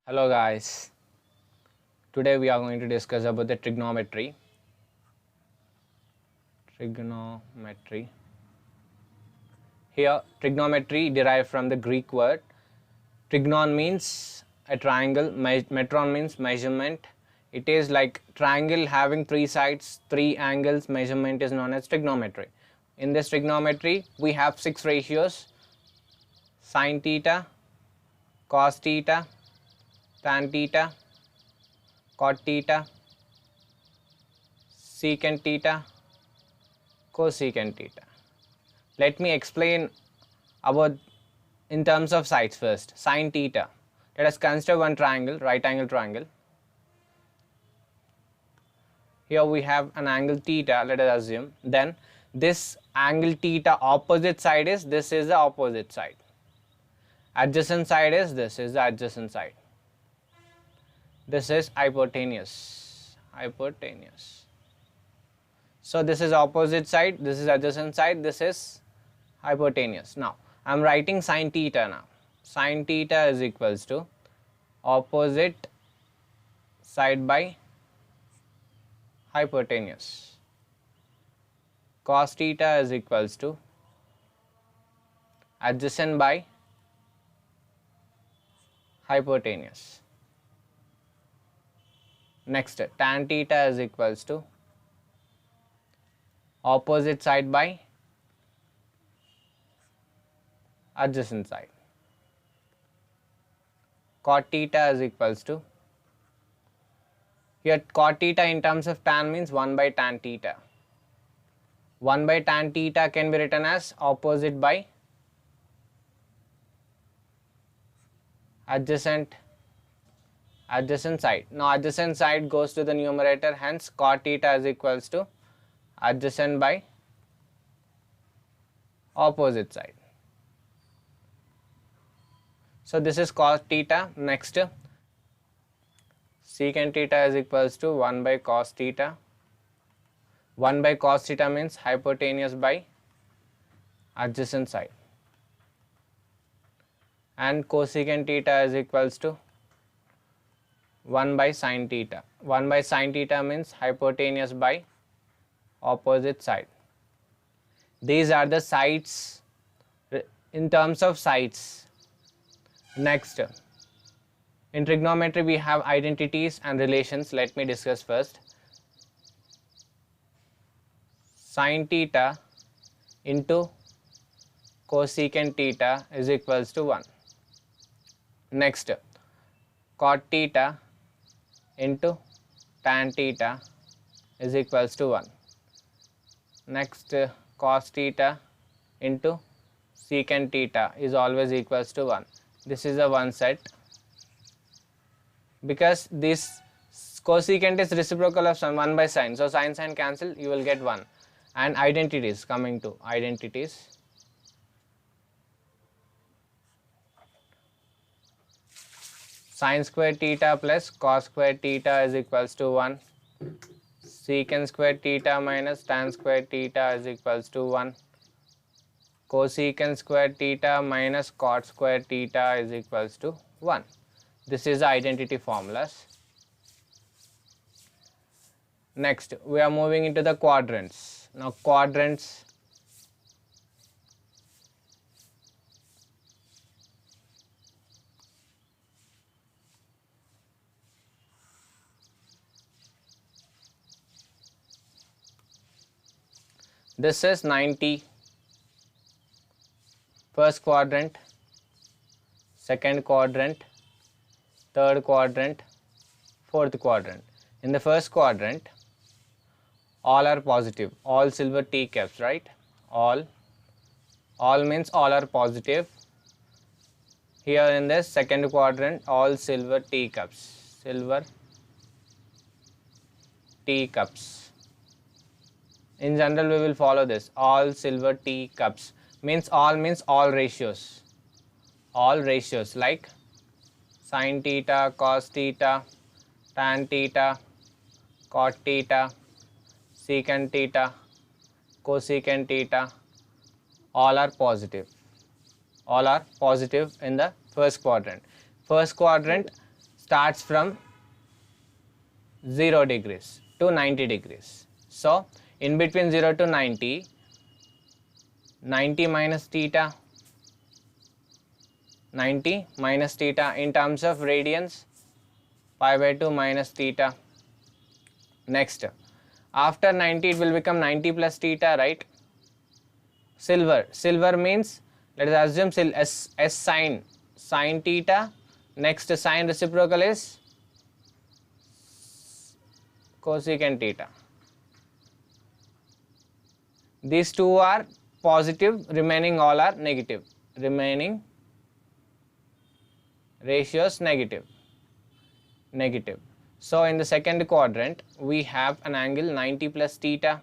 Hello guys, today we are going to discuss about the trigonometry. Here trigonometry derived from the Greek word. Trigonon means a triangle, metron means measurement. It is like triangle having three sides, three angles, measurement is known as trigonometry. In this trigonometry we have six ratios: sine theta, cos theta, tan theta, cot theta, secant theta, cosecant theta. Let me explain about in terms of sides first. Sine theta. Let us consider one triangle, right angle triangle. Here we have an angle theta, let us assume. Then this angle theta opposite side is, this is the opposite side. Adjacent side is, this is the adjacent side. This is hypotenuse. So this is opposite side, this is adjacent side, this is hypotenuse. Now I am writing sine theta now. Sine theta is equals to opposite side by hypotenuse. Cos theta is equals to adjacent by hypotenuse. Next, tan theta is equals to opposite side by adjacent side. Cot theta is equals to, here cot theta in terms of tan means 1 by tan theta. 1 by tan theta can be written as opposite by adjacent side. Now adjacent side goes to the numerator, hence cot theta is equals to adjacent by opposite side. So this is cos theta. Next, secant theta is equals to 1 by cos theta. 1 by cos theta means hypotenuse by adjacent side. And cosecant theta is equals to 1 by sin theta. 1 by sin theta means hypotenuse by opposite side. These are the sides in terms of sides. Next, in trigonometry we have identities and relations. Let me discuss first. Sin theta into cosecant theta is equals to 1. Next, cot theta into tan theta is equals to 1. Next, cos theta into secant theta is always equals to 1. This is a one set, because this cosecant is reciprocal of 1 by sine, so sine cancel, you will get 1. And identities, coming to identities, sine square theta plus cos square theta is equals to 1. Secant square theta minus tan square theta is equals to 1. Cosecant square theta minus cot square theta is equals to 1. This is the identity formulas. Next, we are moving into the quadrants. Now quadrants, this is 90. First quadrant, second quadrant, third quadrant, fourth quadrant. In the first quadrant, all are positive, all silver teacups, right? All means all are positive. Here in this second quadrant, all silver teacups, In general, we will follow this, all silver teacups. Means all ratios, like sin theta, cos theta, tan theta, cot theta, secant theta, cosecant theta, all are positive in the first quadrant. First quadrant, starts from 0 degrees to 90 degrees. So in between 0 to 90, 90 minus theta, 90 minus theta in terms of radians, pi by 2 minus theta. Next, after 90 it will become 90 plus theta, right? Silver means, let us assume S sine theta. Next sine reciprocal is cosecant theta. These two are positive, remaining all are negative. Remaining ratios negative. So in the second quadrant we have an angle 90 plus theta,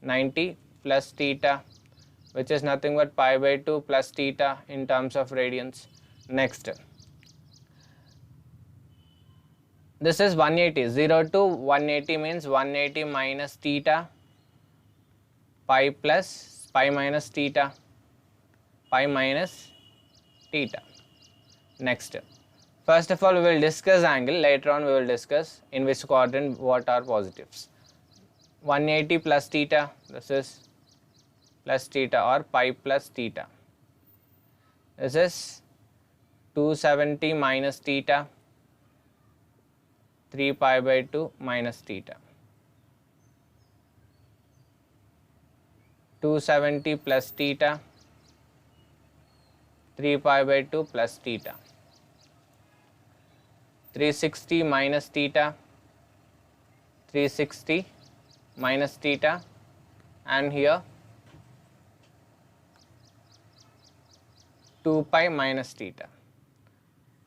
90 plus theta, which is nothing but pi by 2 plus theta in terms of radians. Next, this is 180, 0 to 180 means 180 minus theta, pi plus pi minus theta, pi minus theta. Next, first of all we will discuss angle, later on we will discuss in which quadrant what are positives. 180 plus theta, this is plus theta or pi plus theta. This is 270 minus theta, 3 pi by 2 minus theta. 270 plus theta, 3 pi by 2 plus theta. 360 minus theta, 360 minus theta, and here 2 pi minus theta.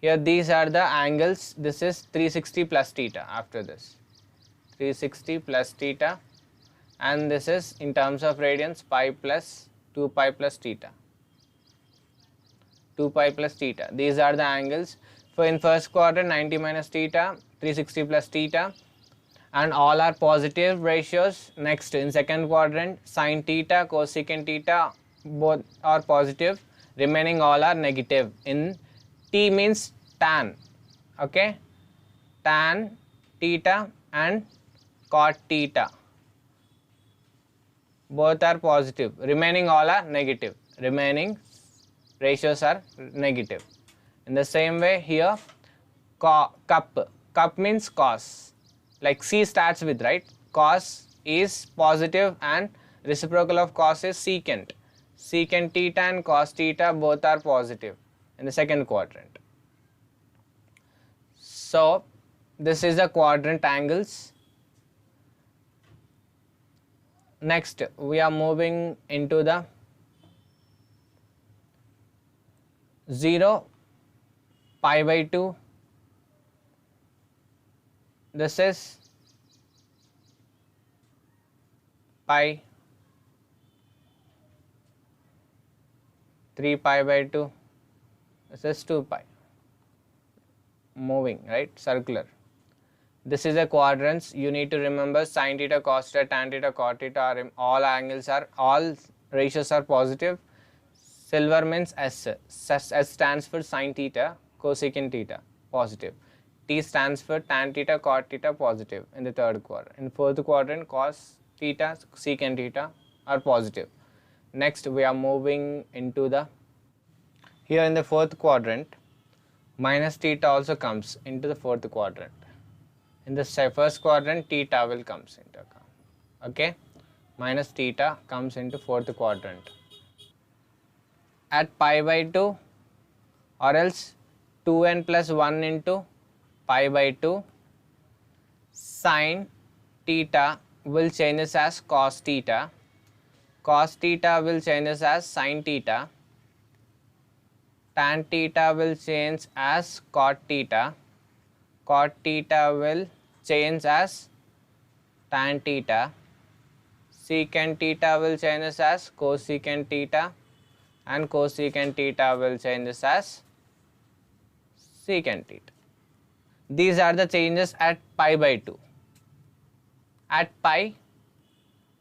Here these are the angles. This is 360 plus theta. After this 360 plus theta, and this is in terms of radians pi plus 2 pi plus theta, 2 pi plus theta. These are the angles. For in first quadrant 90 minus theta, 360 plus theta, and all are positive ratios. Next, in second quadrant sine theta, cosecant theta, both are positive, remaining all are negative. In T means tan, okay, tan theta and cot theta, both are positive, remaining all are negative, remaining ratios are negative. In the same way here, cup means cos, like C starts with, right? Cos is positive and reciprocal of cos is secant. Secant theta and cos theta both are positive in the second quadrant. So this is the quadrant angles. Next we are moving into the 0 pi by 2. This is pi, 3 pi by 2, this is 2 pi, moving, right, circular. This is a quadrants. You need to remember sin theta, cos theta, tan theta, cot theta are all angles are, all ratios are positive. Silver means S. S stands for sin theta, cosecant theta, positive. T stands for tan theta, cot theta, positive in the third quadrant. In fourth quadrant, cos theta, secant theta are positive. Next we are moving into the, here in the fourth quadrant, minus theta also comes into the fourth quadrant. In the first quadrant theta will comes into account, okay, minus theta comes into fourth quadrant. At pi by 2 or else 2n plus 1 into pi by 2, sin theta will changes as cos theta, cos theta will changes as sin theta, tan theta will change as cot theta, cot theta will change as tan theta, secant theta will changes as cosecant theta, and cosecant theta will changes as secant theta. These are the changes at pi by 2. At pi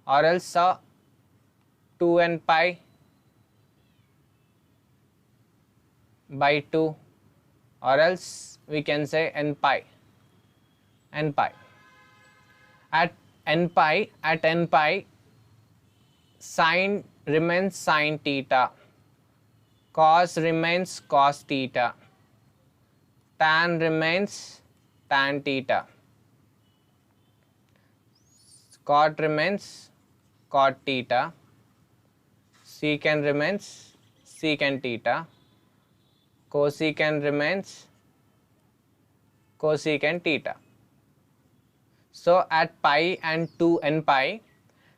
or else 2n pi by 2 or else we can say n pi. N pi. At n pi, sine remains sine theta, cos remains cos theta, tan remains tan theta, cot remains cot theta, secant remains secant theta, cosecant remains cosecant theta. So at pi and 2n pi,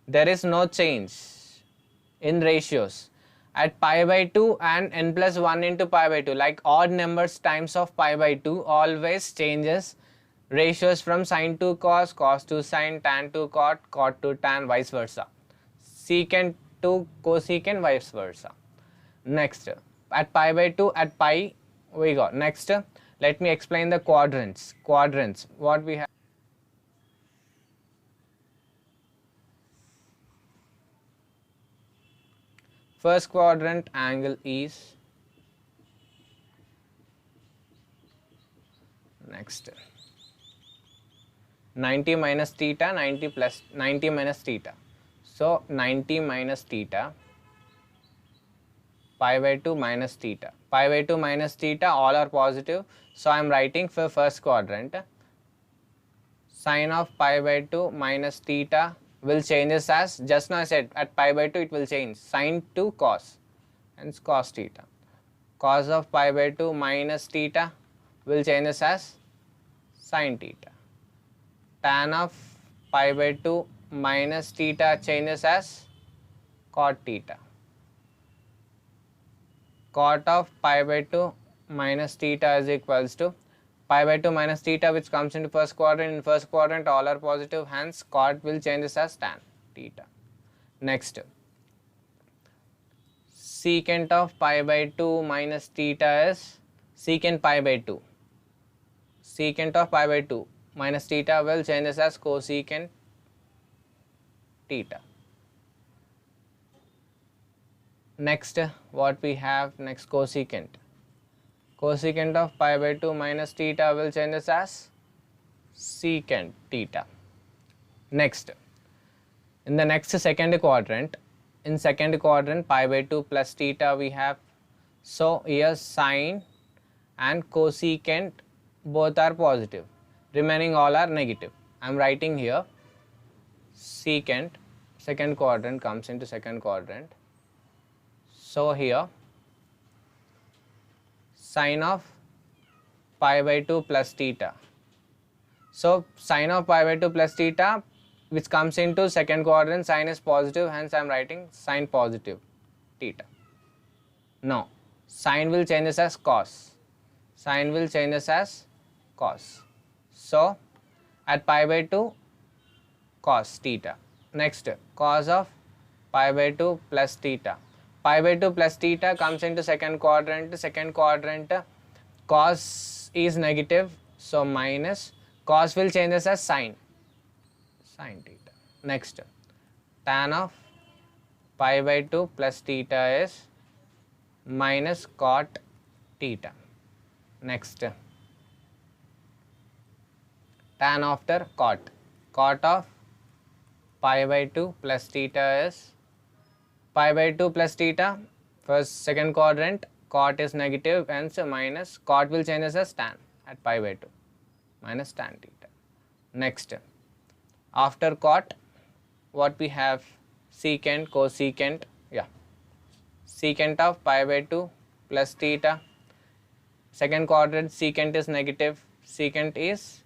there is no change in ratios. At pi by 2 and n plus 1 into pi by 2, like odd numbers times of pi by 2 always changes ratios from sin to cos, cos to sin, tan to cot, cot to tan, vice versa. Secant to cosecant, vice versa. Next, at pi by 2, at pi we got. Next, let me explain the quadrants. Quadrants, what we have. First quadrant angle is, next, 90 minus theta, 90 plus 90 minus theta. So 90 minus theta, pi by 2 minus theta. Pi by 2 minus theta, all are positive. So I am writing for first quadrant, sine of pi by 2 minus theta will changes as, just now I said at pi by 2 it will change sine to cos, hence cos theta. Cos of pi by 2 minus theta will changes as sin theta. Tan of pi by 2 minus theta changes as cot theta. Cot of pi by 2 minus theta is equals to pi by 2 minus theta, which comes into first quadrant. In first quadrant all are positive, hence cot will changes as tan theta. Next, secant of pi by 2 minus theta is secant pi by 2. Secant of pi by 2 minus theta will changes as cosecant theta. Next, what we have next, cosecant. Cosecant of pi by 2 minus theta will changes as secant theta. Next, in the next second quadrant, in second quadrant pi by 2 plus theta we have. So here sine and cosecant both are positive, remaining all are negative. I am writing here secant, second quadrant comes into second quadrant. So here sine of pi by 2 plus theta. So sine of pi by 2 plus theta, which comes into second quadrant, sine is positive, hence I am writing sine positive theta. Now sine will changes as cos. Sine will changes as cos. So at pi by 2 cos theta. Next, cos of pi by 2 plus theta. Pi by 2 plus theta comes into second quadrant. Second quadrant cos is negative, so minus, cos will changes as sine, sine theta. Next, tan of pi by 2 plus theta is minus cot theta. Next, tan after cot. Cot of pi by 2 plus theta is pi by 2 plus theta, first second quadrant cot is negative, hence minus, cot will changes as tan at pi by 2 minus tan theta. Next, after cot what we have, secant, cosecant, secant of pi by 2 plus theta. Second quadrant secant is negative, secant is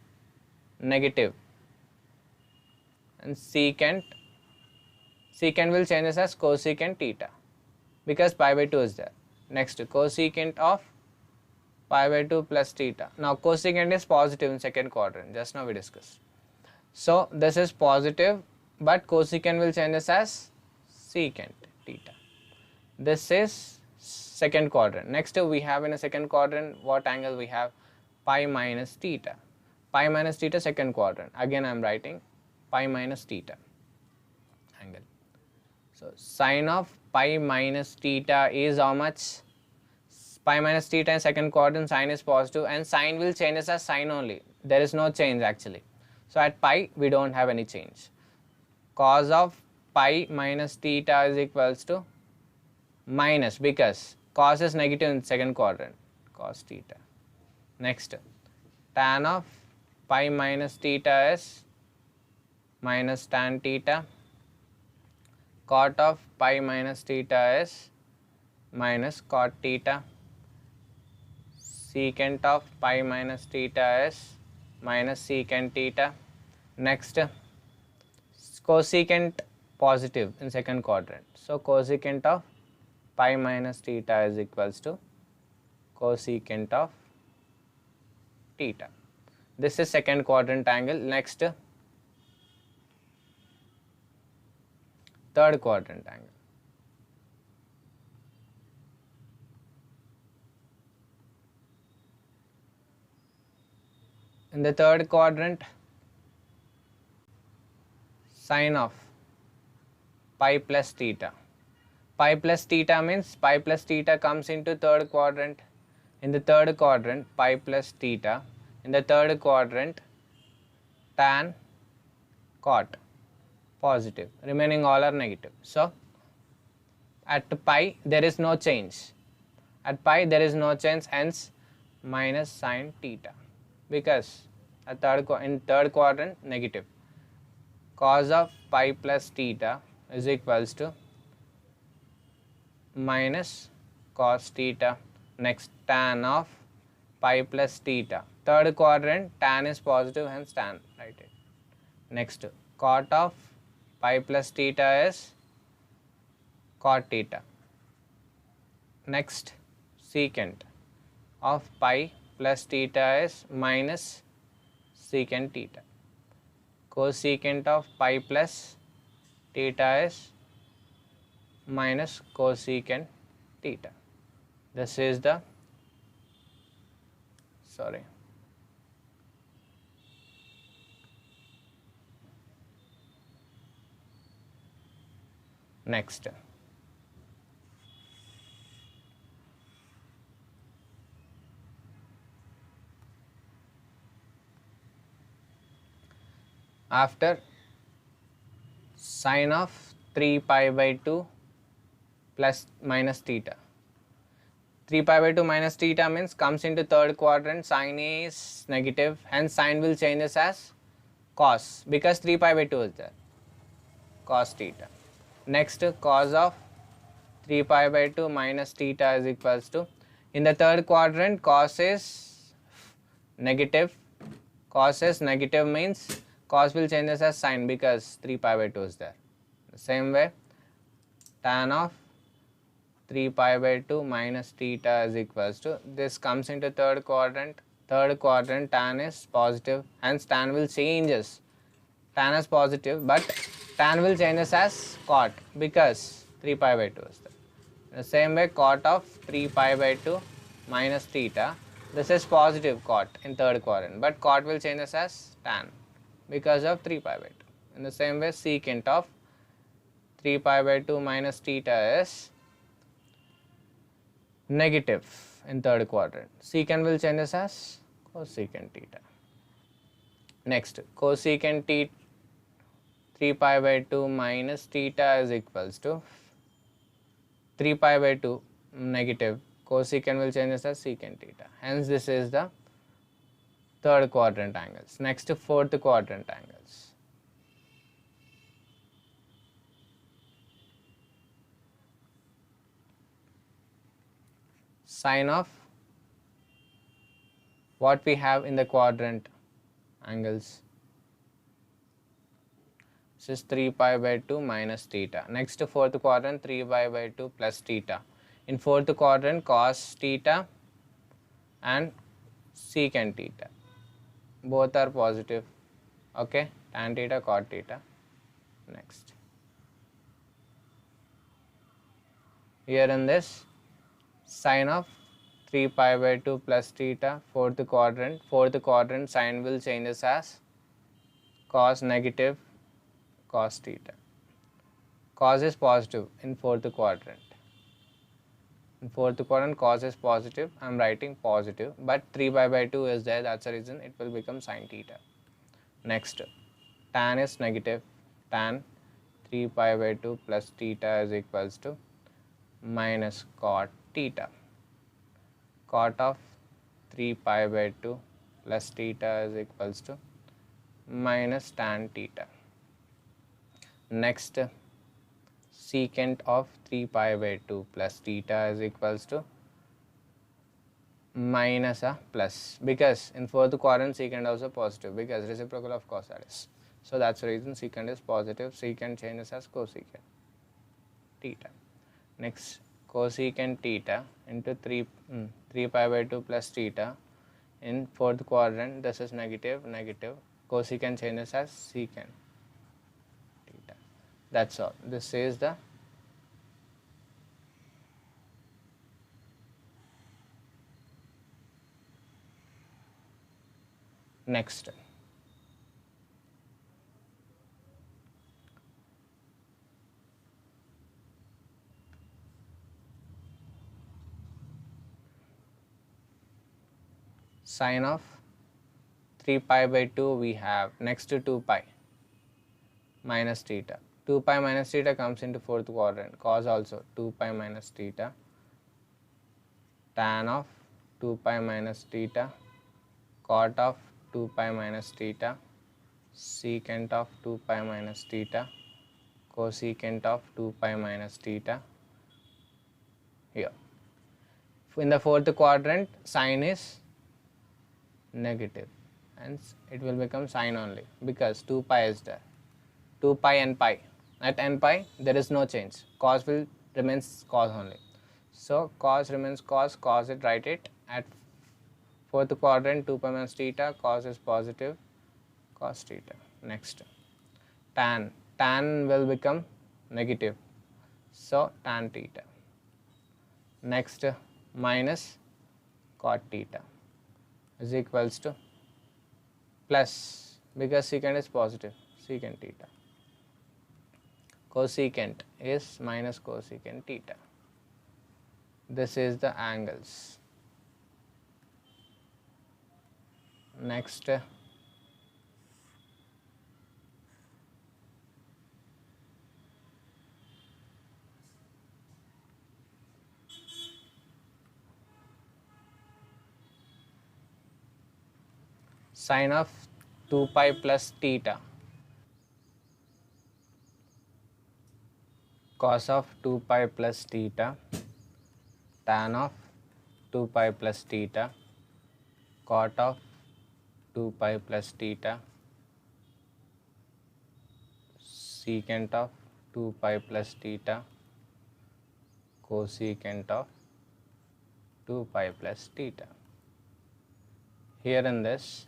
negative, and secant will changes as cosecant theta because pi by 2 is there. Next, cosecant of pi by 2 plus theta. Now cosecant is positive in second quadrant, just now we discussed. So this is positive, but cosecant will changes as secant theta. This is second quadrant. Next we have in a second quadrant, what angle we have, pi minus theta. Pi minus theta second quadrant, again I am writing pi minus theta angle. So sine of pi minus theta is how much? pi minus theta in second quadrant, sine is positive, and sine will changes as sine only. There is no change actually. So at pi we don't have any change. Cos of pi minus theta is equals to minus, because cos is negative in second quadrant, cos theta. Next, tan of pi minus theta is minus tan theta. Cot of pi minus theta is minus cot theta. Secant of pi minus theta is minus secant theta. Next, cosecant positive in second quadrant. So cosecant of pi minus theta is equals to cosecant of theta. This is second quadrant angle. Next, third quadrant angle. In the third quadrant, sine of pi plus theta. Pi plus theta means pi plus theta comes into third quadrant. In the third quadrant, pi plus theta. In the third quadrant, tan cot positive. Remaining all are negative. So at pi there is no change. At pi there is no change, hence minus sine theta, because in third quadrant negative. Cos of pi plus theta is equals to minus cos theta. Next, tan of pi plus theta. Third quadrant tan is positive, hence tan, write it. Next, cot of pi plus theta is cot theta. Next, secant of pi plus theta is minus secant theta. Cosecant of pi plus theta is minus cosecant theta. This is the next. After sine of 3 pi by 2 plus minus theta. 3 pi by 2 minus theta means comes into third quadrant, sine is negative, hence sine will changes as cos, because 3 pi by 2 is there, cos theta. Next, cos of 3 pi by 2 minus theta is equals to, in the third quadrant cos is negative. Cos is negative means cos will changes as sine, because 3 pi by 2 is there. The same way, tan of 3 pi by 2 minus theta is equals to, this comes into third quadrant. Third quadrant tan is positive, hence tan will changes. Tan is positive, but tan will changes as cot, because 3 pi by 2 is there. The same way, cot of 3 pi by 2 minus theta, this is positive cot in third quadrant, but cot will changes as tan, because of 3 pi by 2. In the same way, secant of 3 pi by 2 minus theta is negative in third quadrant. Secant will changes as cosecant theta. Next, cosecant 3 pi by 2 minus theta is equals to 3 pi by 2 negative, cosecant will changes as secant theta. Hence this is the third quadrant angles. Next, fourth quadrant angles. Sine of what we have in the quadrant angles. This is 3 pi by 2 minus theta. Next, fourth quadrant, 3 pi by 2 plus theta. In fourth quadrant, cos theta and secant theta, both are positive. Okay, tan theta, cot theta. Next, here in this, sine of 3 pi by 2 plus theta, fourth quadrant sine will changes as cos negative cos theta. Cos is positive in fourth quadrant. In fourth quadrant cos is positive, I am writing positive, but 3 pi by 2 is there, that's the reason it will become sin theta. Next, tan is negative, tan 3 pi by 2 plus theta is equals to minus cot theta. Cot of 3 pi by 2 plus theta is equals to minus tan theta. Next, secant of 3 pi by 2 plus theta is equals to minus a plus, because in fourth quadrant secant also positive, because reciprocal of cos that is. So that's the reason secant is positive, secant changes as cosecant theta. Next, cosecant theta into 3 pi by 2 plus theta. In fourth quadrant this is negative, negative, cosecant changes as secant theta. That's all. This is the next. Sine of 3 pi by 2 we have next to 2 pi minus theta. 2 pi minus theta comes into fourth quadrant, cos also 2 pi minus theta, tan of 2 pi minus theta, cot of 2 pi minus theta, secant of 2 pi minus theta, cosecant of 2 pi minus theta. Here in the fourth quadrant sine is negative and it will become sine only, because 2 pi is there, 2 pi and pi. At n pi there is no change, cos will remains cos only. So cos remains cos, cos it, write it. At fourth quadrant 2 pi minus theta, cos is positive, cos theta. Next, tan will become negative, so tan theta. Next, minus cot theta is equals to plus, because secant is positive, secant theta. Cosecant is minus cosecant theta. This is the angles. Next, sine of 2 pi plus theta, cos of 2 pi plus theta, tan of 2 pi plus theta, cot of 2 pi plus theta, secant of 2 pi plus theta, cosecant of 2 pi plus theta. Here in this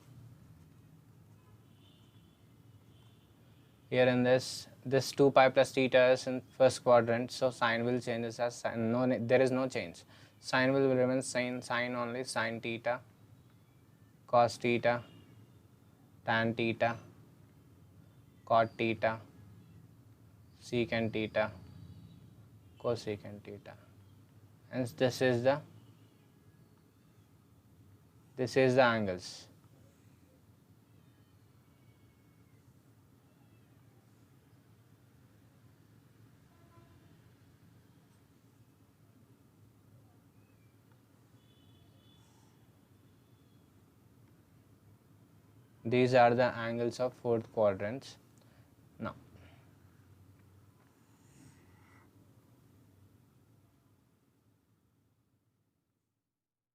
this 2 pi plus theta is in first quadrant, so sine will change as sine. No, there is no change. Sine will remain sine only, sine theta, cos theta, tan theta, cot theta, secant theta, cosecant theta. And this is the angles. These are the angles of fourth quadrants. Now